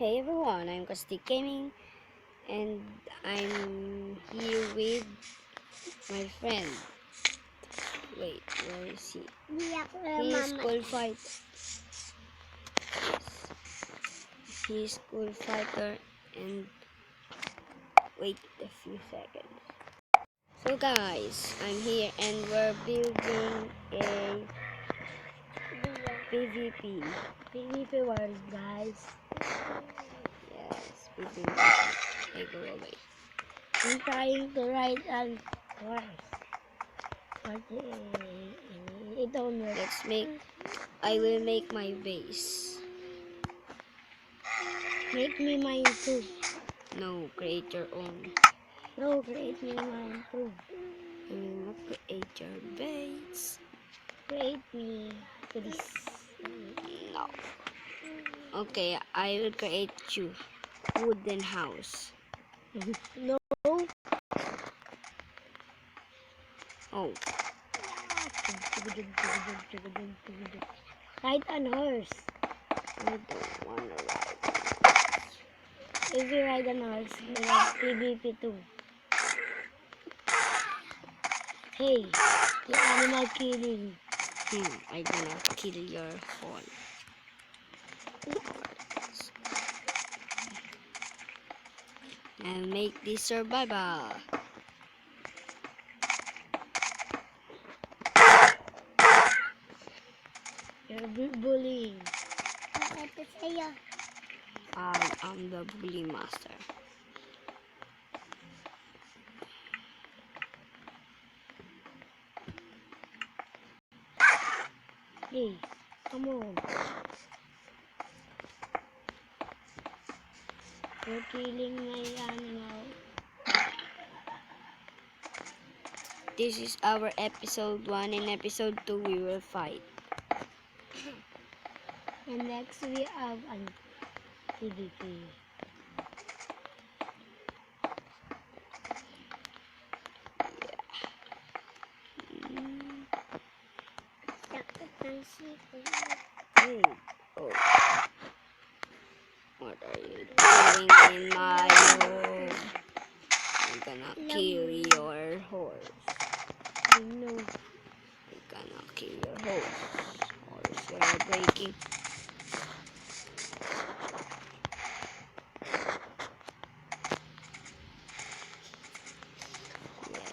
Hey everyone, I'm Caustic Gaming and I'm here with my friend. Wait, where is he? He's Cool Fighter. He's Cool Fighter and wait a few seconds. So guys, I'm here and we're building a PvP world, guys. Yes, PvP. Okay, go away. I'm trying to ride on horse, but it don't work. I will make my base. Make me mine too. No, create your own. No, create me mine too. I will not create your base. Create me, please. No. Okay, I will create you. Wooden house. No. Oh. Ride on horse. I don't want to ride. If you ride on horse, we have PvP too. Hey, the animal killing. I'm gonna kill your horn. And make this survival. You're bullying. I am the bully master. Hey, come on. You're killing my animal. This is our episode 1. In episode 2, we will fight. And next we have an PvP. Hey, oh. What are you doing in my home? I'm gonna kill your horse. I know. I'm gonna kill your horse. Horse, you're breaking. Yeah.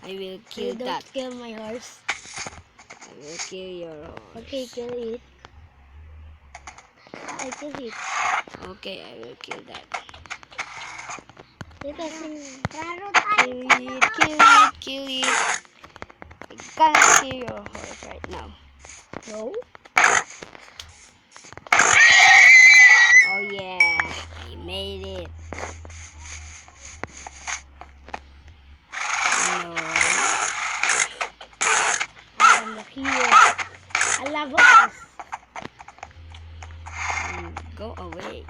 I will kill that. Don't kill my horse. I will kill your horse. Okay, kill it. I kill it. Okay, I will kill that. It doesn't. Kill it. I'm gonna kill your horse right now. No. Oh yeah, I made it. No. I am the hero. I love horse. Go away.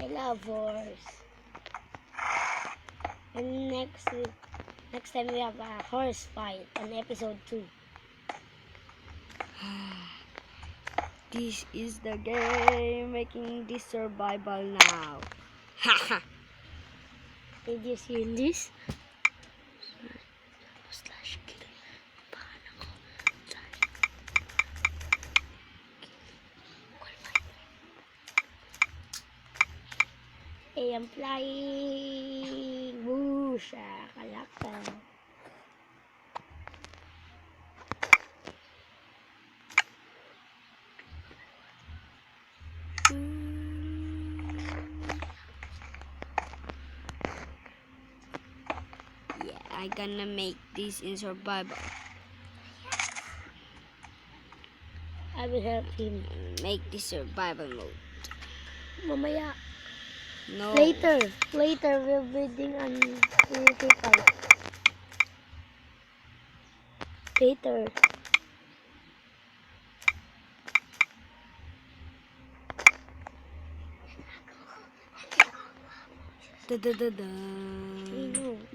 I love horse. And next time we have a horse fight on episode 2. This is the game making this survival now. Haha. Did you see this? I am flying. Whoosh! Kalaka. Yeah, I gonna make this in survival. I will help him. Make this survival mode. Mamaya. No. Later we're bidding on PvP fight. Later.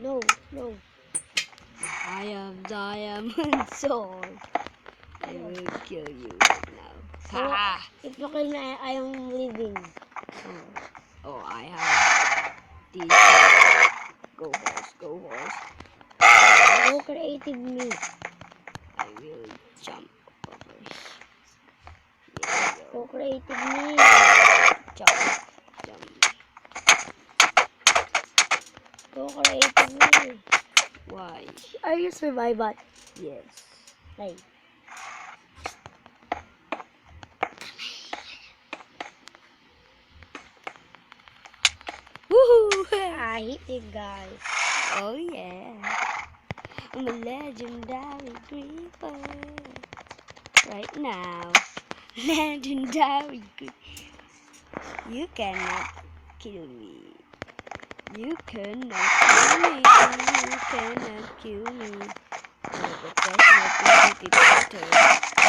No. I have diamond sword. I will kill you right now. Ha! If you kill me, I am leaving. Oh, I have this. Go horse, go horse. Go creative me. I will jump over here. There we Go go. creative me. Jump, jump. Go creative me. Why? Are you survival? Yes. Like, Woohoo! I hit you guys. Oh yeah. I'm a legendary creeper. Right now. Legendary creeper. You cannot kill me. You cannot kill me. You cannot kill me. You're the professional PvP fighter.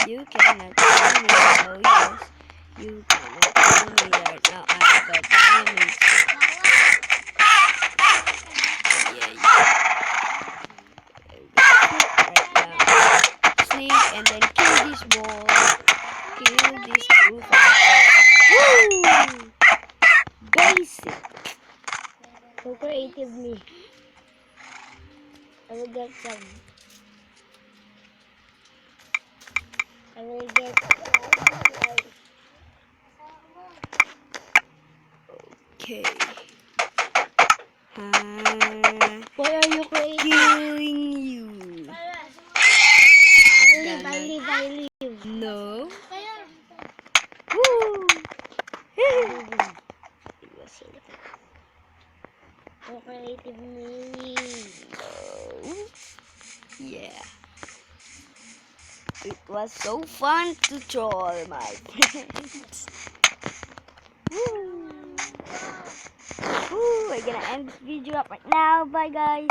You cannot kill me. Oh yes. You cannot kill me right now. I have a diamond. Yeah, right now. Sneak and then kill this ball. Kill this blue fighter. Woo! Basic. Go creative me. I will get some. I will get Okay. Why are you creative? Killing you. I leave. No. Woo! It was so fun. Go creative me. No. Yeah. It was so fun to troll my friends. Woo! Woo! We're gonna end this video up right now. Bye guys.